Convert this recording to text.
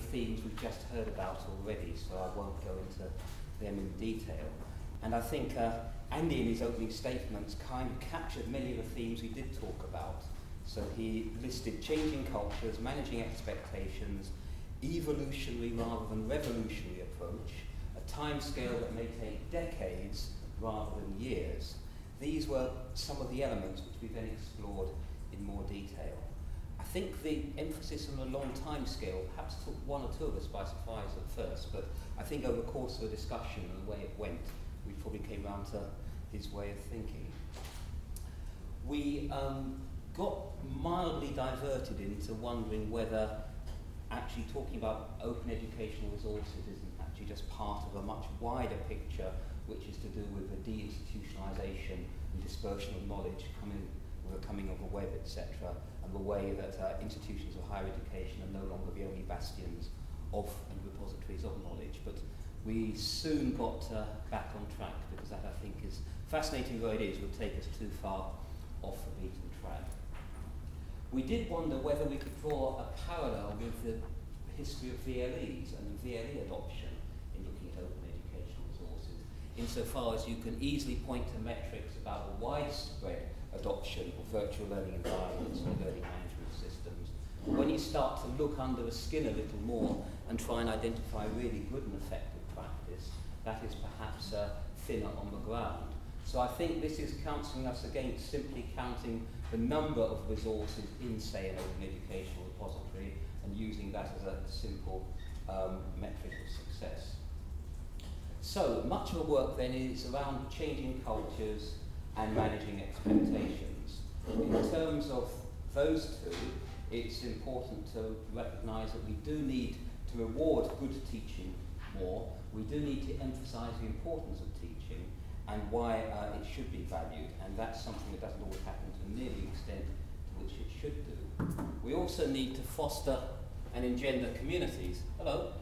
themes we've just heard about already, so I won't go into them in detail. And I think Andy in his opening statements kind of captured many of the themes we did talk about. So he listed changing cultures, managing expectations, evolutionary rather than revolutionary approach, a time scale that may take decades rather than years. These were some of the elements which we then explored in more detail. I think the emphasis on a long time scale perhaps took one or two of us by surprise at first, but I think over the course of the discussion and the way it went, we probably came round to his way of thinking. We got mildly diverted into wondering whether actually talking about open educational resources isn't actually just part of a much wider picture, which is to do with the deinstitutionalisation and dispersion of knowledge with the coming of the web, etc., and the way that institutions of higher education are no longer the only bastions of and repositories of knowledge. But we soon got back on track, because that, I think, is fascinating though it is, would take us too far off the beaten track. We did wonder whether we could draw a parallel with the history of VLEs and VLE adoption in looking at open educational resources, insofar as you can easily point to metrics about the widespread adoption of virtual learning environments and learning management systems. When you start to look under the skin a little more and try and identify really good and effective practice, that is perhaps thinner on the ground. So I think this is counselling us against simply counting the number of resources in, say, an open educational repository and using that as a simple metric of success. So much of the work then is around changing cultures and managing expectations. In terms of those two, it's important to recognise that we do need to reward good teaching more. We do need to emphasise the importance of teaching and why it should be valued, and that's something that doesn't always happen to near the extent to which it should do. We also need to foster and engender communities. Hello.